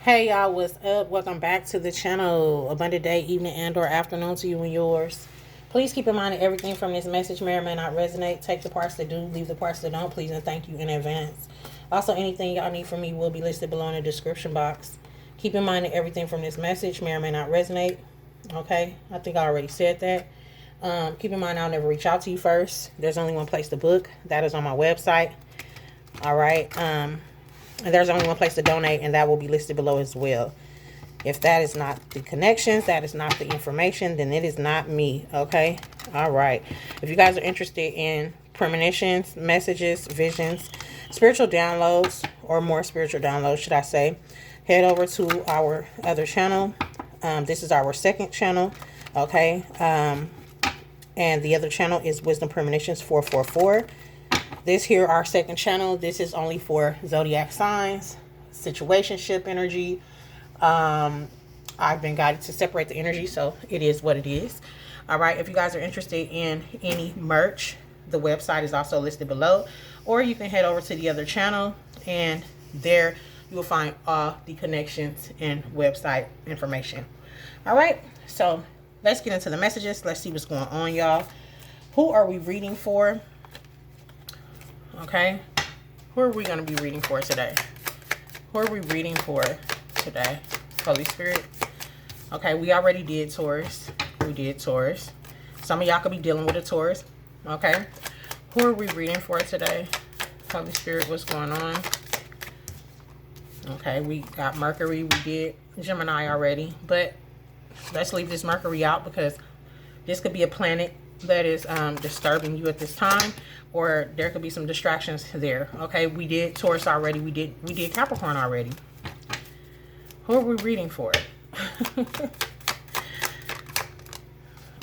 Hey y'all, what's up? Welcome back to the channel. Abundant day, evening, and or afternoon to you and yours. Please keep in mind that everything from this message may or may not resonate. Take the parts that do, leave the parts that don't, please, and thank you in advance. Also, anything y'all need from me will be listed below in the description box. Keep in mind that everything from this message may or may not resonate. Okay, I think I already said that. Keep in mind I'll never reach out to you first. There's only one place to book. That is on my website. All right. And there's only one place to donate, and that will be listed below as well. If that is not the connections, that is not the information, then it is not me, okay? All right. If you guys are interested in premonitions, messages, visions, spiritual downloads, or more spiritual downloads, should I say, head over to our other channel. This is our second channel, okay? And the other channel is Wisdom Premonitions 444. This here, our second channel, this is only for zodiac signs, situationship energy. I've been guided to separate the energy, so it is what it is. All right, if you guys are interested in any merch, the website is also listed below, or you can head over to the other channel, and there you will find all the connections and website information. All right, so let's get into the messages. Let's see what's going on, y'all. Who are we reading for? Okay, who are we going to be reading for today? Who are we reading for today? Holy Spirit. Okay, we already did Taurus. We did Taurus. Some of y'all could be dealing with a Taurus. Okay, who are we reading for today? Holy Spirit, what's going on? Okay, we got Mercury. We did Gemini already, but let's leave this Mercury out because this could be a planet that is disturbing you at this time, or there could be some distractions there. Okay, we did Taurus already. We did Capricorn already. Who are we reading for?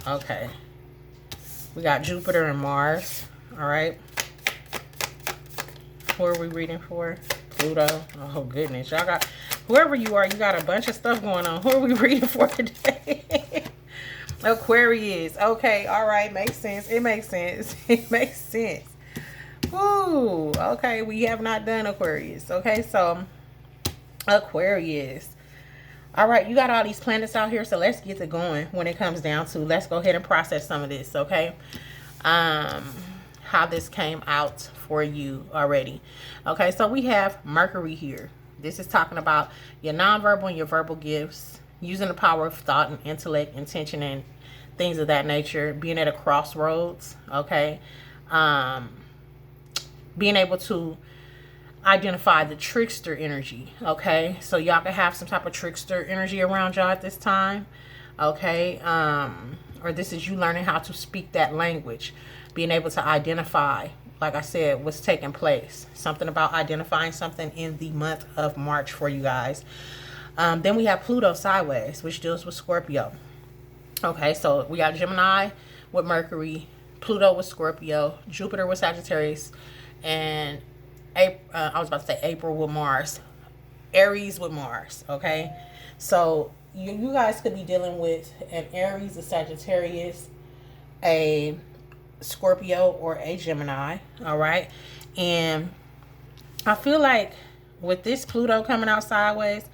Okay, we got Jupiter and Mars. All right, who are we reading for? Pluto. Oh goodness, y'all got, whoever you are, you got a bunch of stuff going on. Who are we reading for today? Aquarius. Okay, all right, makes sense. It makes sense. It makes sense. Ooh, okay, we have not done Aquarius. Okay, so Aquarius. All right, you got all these planets out here, so let's get to going when it comes down to, let's go ahead and process some of this, okay? How this came out for you already. Okay, so we have Mercury here. This is talking about your nonverbal and your verbal gifts, using the power of thought and intellect, intention, and things of that nature, being at a crossroads, okay? Being able to identify the trickster energy, okay? So y'all can have some type of trickster energy around y'all at this time, okay? Or this is you learning how to speak that language, being able to identify, like I said, what's taking place. Something about identifying something in the month of March for you guys. Then we have Pluto sideways, which deals with Scorpio. Okay, so we got Gemini with Mercury, Pluto with Scorpio, Jupiter with Sagittarius, and I was about to say April with Mars, Aries with Mars. Okay, so you guys could be dealing with an Aries, a Sagittarius, a Scorpio, or a Gemini. All right, and I feel like with this Pluto coming out sideways,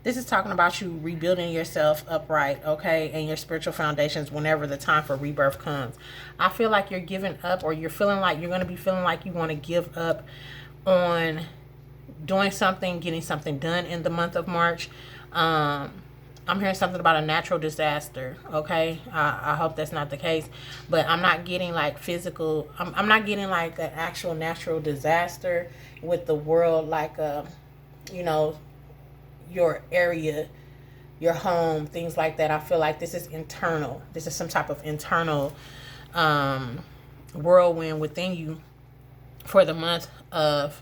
this is talking about you rebuilding yourself upright, okay, and your spiritual foundations whenever the time for rebirth comes. I feel like you're giving up, or you're feeling like you're going to be feeling like you want to give up on doing something, getting something done in the month of March. I'm hearing something about a natural disaster, okay? I hope that's not the case, but I'm not getting like physical, I'm not getting like an actual natural disaster with the world, like, you know, your area, your home, things like that. I feel like this is internal. This is some type of internal whirlwind within you for the month of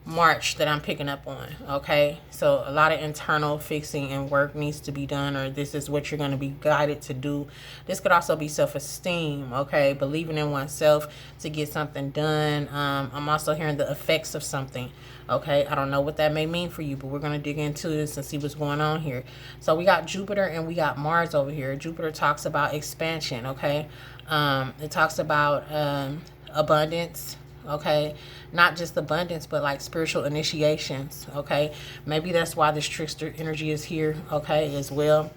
March that I'm picking up on, okay? So a lot of internal fixing and work needs to be done, or this is what you're going to be guided to do. This could also be self-esteem, okay? Believing in oneself to get something done. I'm also hearing the effects of something, okay? I don't know what that may mean for you, but we're going to dig into this and see what's going on here. So we got Jupiter and we got Mars over here. Jupiter talks about expansion, okay? It talks about abundance, okay? Not just abundance, but like spiritual initiations, okay? Maybe that's why this trickster energy is here, okay, as well.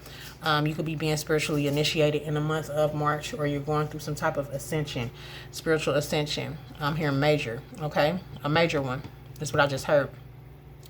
You could be being spiritually initiated in the month of March, or you're going through some type of ascension, spiritual ascension. I'm hearing major, okay? A major one. That's what I just heard.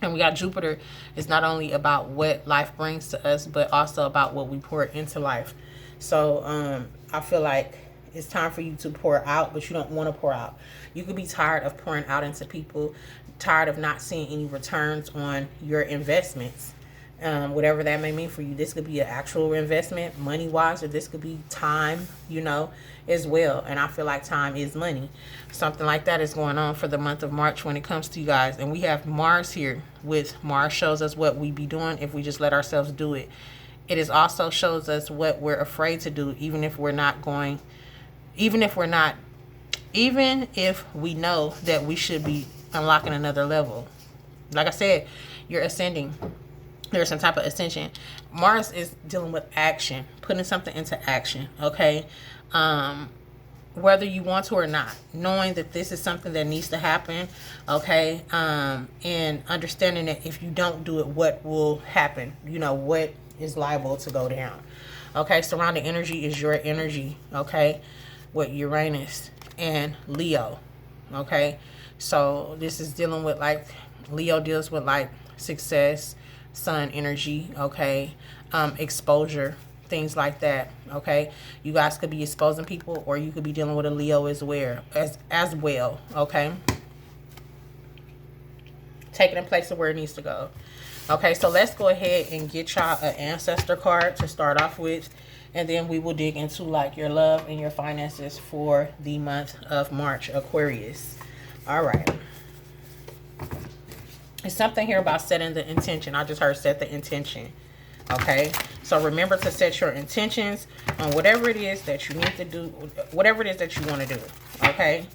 And we got Jupiter. It's not only about what life brings to us, but also about what we pour into life. So I feel like it's time for you to pour out, but you don't want to pour out. You could be tired of pouring out into people, tired of not seeing any returns on your investments. Whatever that may mean for you. This could be an actual investment, money-wise, or this could be time, you know, as well. And I feel like time is money. Something like that is going on for the month of March when it comes to you guys. And we have Mars here. With Mars shows us what we be doing if we just let ourselves do it. It is also shows us what we're afraid to do, even if we know that we should be unlocking another level. Like I said, you're ascending. There's some type of ascension. Mars is dealing with action, putting something into action, okay? Whether you want to or not, knowing that this is something that needs to happen, okay? And understanding that if you don't do it, what will happen? You know, what is liable to go down, okay? Surrounding energy is your energy, okay? With Uranus and Leo, okay? So this is dealing with, like, Leo deals with, like, success, sun energy, okay, exposure, things like that, okay? You guys could be exposing people, or you could be dealing with a Leo as well, okay? Taking in place of where it needs to go. Okay, so let's go ahead and get y'all an ancestor card to start off with, and then we will dig into like your love and your finances for the month of March, Aquarius. All right. It's something here about setting the intention. I just heard set the intention. Okay. So remember to set your intentions on whatever it is that you need to do, whatever it is that you want to do. Okay.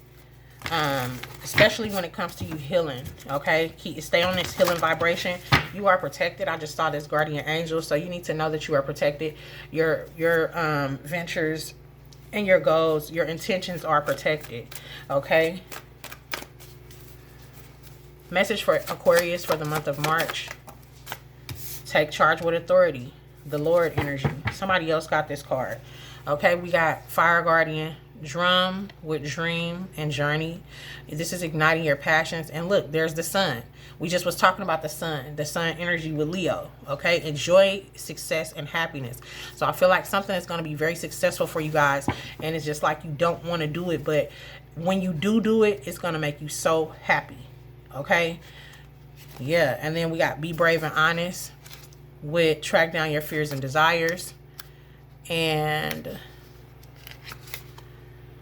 Especially when it comes to you healing. Okay. Stay on this healing vibration. You are protected. I just saw this guardian angel. So you need to know that you are protected. Your ventures and your goals, your intentions are protected. Okay. Message for Aquarius for the month of March. Take charge with authority. The Lord energy. Somebody else got this card. Okay, we got Fire Guardian, Drum with Dream and Journey. This is igniting your passions. And look, there's the sun. We just was talking about the sun energy with Leo. Okay, enjoy success and happiness. So I feel like something is going to be very successful for you guys. And it's just like you don't want to do it. But when you do it, it's going to make you so happy. Okay, yeah. And then we got Be Brave and Honest with Track Down Your Fears and Desires, and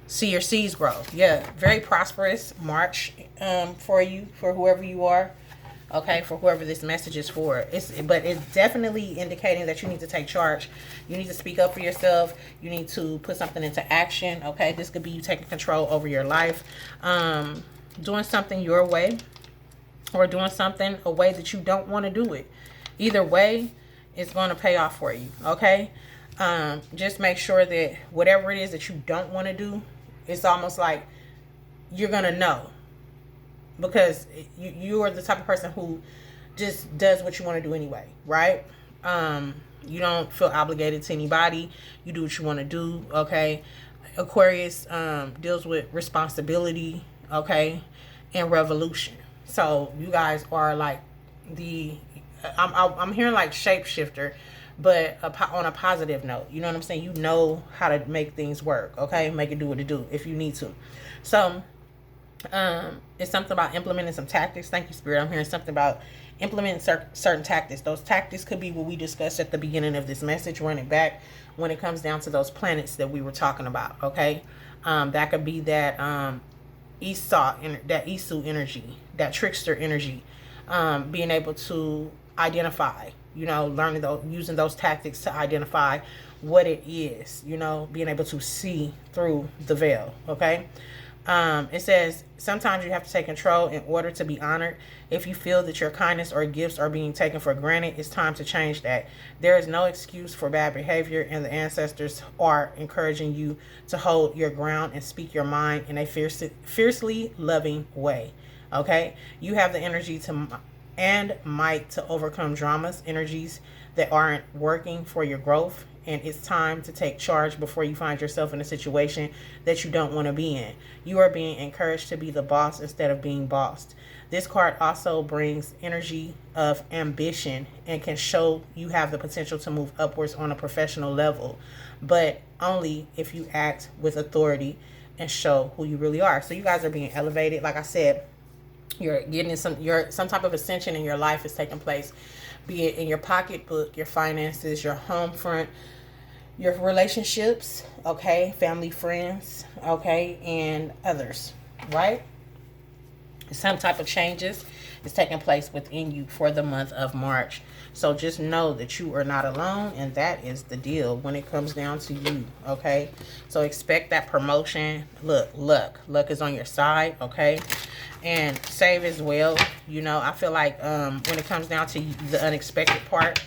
See Your Seeds Grow. Yeah, very prosperous March for you, for whoever you are. Okay, for whoever this message is for. But it's definitely indicating that you need to take charge. You need to speak up for yourself. You need to put something into action. Okay, this could be you taking control over your life, doing something your way, or doing something a way that you don't want to do it. Either way, it's going to pay off for you, okay? Just make sure that whatever it is that you don't want to do, it's almost like you're going to know. Because you are the type of person who just does what you want to do anyway, right? You don't feel obligated to anybody. You do what you want to do, okay? Aquarius deals with responsibility, okay? And revolution. So you guys are like I'm hearing like shapeshifter, but on a positive note. You know what I'm saying? You know how to make things work, okay? Make it do what it do if you need to. So it's something about implementing some tactics. Thank you, Spirit. I'm hearing something about implementing certain tactics. Those tactics could be what we discussed at the beginning of this message, running back when it comes down to those planets that we were talking about, okay? That could be that Isu energy, that trickster energy, being able to identify, you know, using those tactics to identify what it is, you know, being able to see through the veil, okay? It says, sometimes you have to take control in order to be honored. If you feel that your kindness or gifts are being taken for granted, it's time to change that. There is no excuse for bad behavior, and the ancestors are encouraging you to hold your ground and speak your mind in a fiercely loving way. Okay? You have the energy to and might to overcome dramas, energies that aren't working for your growth. And it's time to take charge before you find yourself in a situation that you don't want to be in. You are being encouraged to be the boss instead of being bossed. This card also brings energy of ambition and can show you have the potential to move upwards on a professional level, but only if you act with authority and show who you really are. So you guys are being elevated. Like I said, you're getting some type of ascension in your life is taking place, be it in your pocketbook, your finances, your home front, your relationships, okay, family, friends, okay, and others, right? Some type of changes is taking place within you for the month of March. So just know that you are not alone, and that is the deal when it comes down to you, okay? So expect that promotion. Look, luck is on your side, okay? And save as well. You know, I feel like when it comes down to the unexpected part,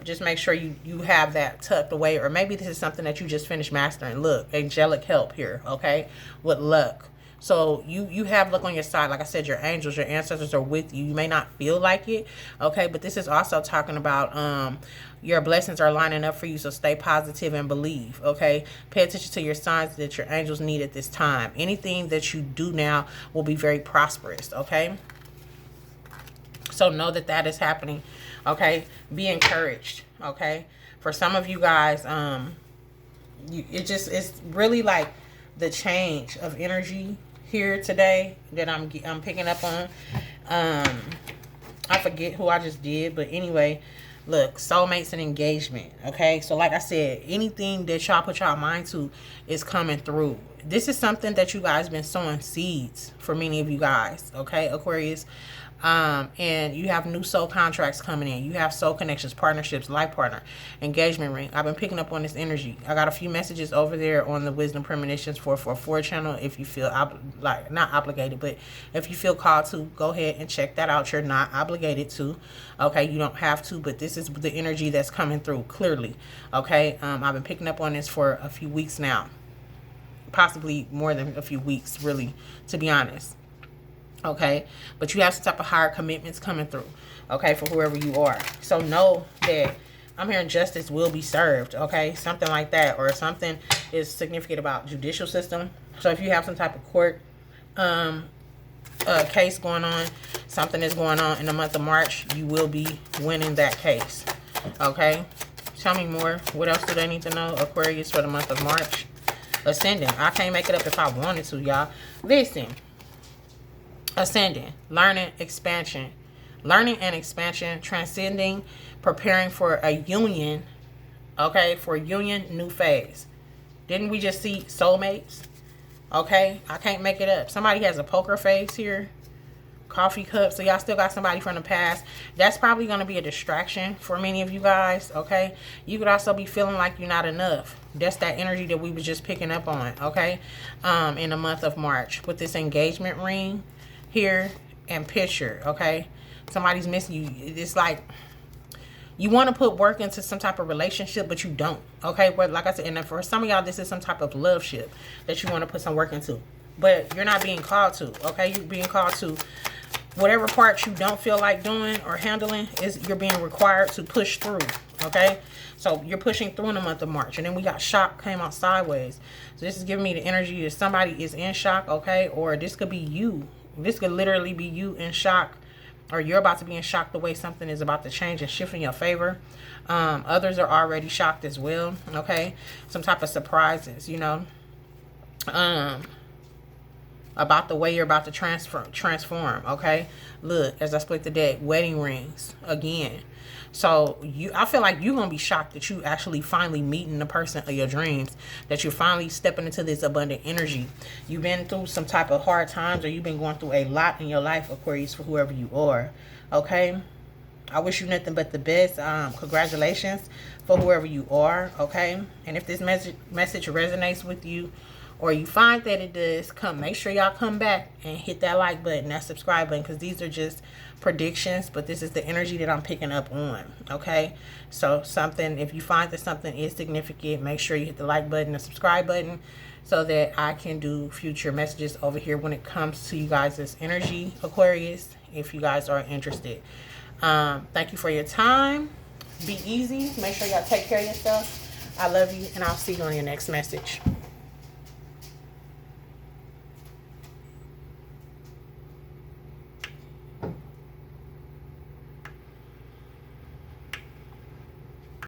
just make sure you have that tucked away, or maybe this is something that you just finished mastering. Look, angelic help here, okay, with luck. So you have luck on your side. Like I said, your angels, your ancestors are with you. You may not feel like it, okay, but this is also talking about your blessings are lining up for you. So stay positive and believe, okay? Pay attention to your signs that your angels need at this time. Anything that you do now will be very prosperous, okay? So know that that is happening, okay? Be encouraged, okay? For some of you guys, it's really like the change of energy here today that I'm picking up on. I forget who I just did, but anyway, look, soulmates and engagement, okay? So like I said, anything that y'all put y'all mind to is coming through. This is something that you guys been sowing seeds for many of you guys, okay, Aquarius? And you have new soul contracts coming in. You have soul connections, partnerships, life partner, engagement ring. I've been picking up on this energy. I got a few messages over there on the Wisdom Premonitions 444 channel. If you feel not obligated, but if you feel called to, go ahead and check that out. You're not obligated to, okay? You don't have to, but this is the energy that's coming through clearly, okay? I've been picking up on this for a few weeks now, possibly more than a few weeks, really, to be honest. Okay, but you have some type of higher commitments coming through, okay, for whoever you are. So know that I'm hearing justice will be served, okay, something like that, or something is significant about judicial system. So if you have some type of court case going on, something is going on in the month of March, you will be winning that case, okay? Tell me more. What else do they need to know, Aquarius, for the month of March? Ascending. I can't make it up if I wanted to, y'all. Listen. Ascending, learning, expansion, learning and expansion, transcending, preparing for a union, okay, for a union, new phase. Didn't we just see soulmates? Okay, I can't make it up. Somebody has a poker face here, coffee cup, so y'all still got somebody from the past. That's probably going to be a distraction for many of you guys, okay? You could also be feeling like you're not enough. That's that energy that we were just picking up on, okay, in the month of March with this engagement ring here and picture, okay? Somebody's missing you. It's like you want to put work into some type of relationship, but you don't, okay? But like I said, and for some of y'all, this is some type of love ship that you want to put some work into, but you're not being called to, okay? You're being called to whatever part you don't feel like doing or handling is you're being required to push through, okay? So you're pushing through in the month of March. And then we got shock came out sideways. So this is giving me the energy that somebody is in shock, okay? Or this could be you. This could literally be you in shock, or you're about to be in shock the way something is about to change and shift in your favor. Others are already shocked as well, okay? Some type of surprises, you know, about the way you're about to transform, okay? Look, as I split the deck, wedding rings again. So I feel like you're going to be shocked that you actually finally meeting the person of your dreams, that you're finally stepping into this abundant energy. You've been through some type of hard times, or you've been going through a lot in your life, Aquarius, for whoever you are, okay? I wish you nothing but the best. Congratulations for whoever you are, okay? And if this message resonates with you, or you find that it does, make sure y'all come back and hit that like button, that subscribe button, because these are just predictions, but this is the energy that I'm picking up on. Okay, so if you find that something is significant, make sure you hit the like button, the subscribe button, so that I can do future messages over here when it comes to you guys' energy, Aquarius, if you guys are interested. Thank you for your time. Be easy. Make sure y'all take care of yourself. I love you, and I'll see you on your next message.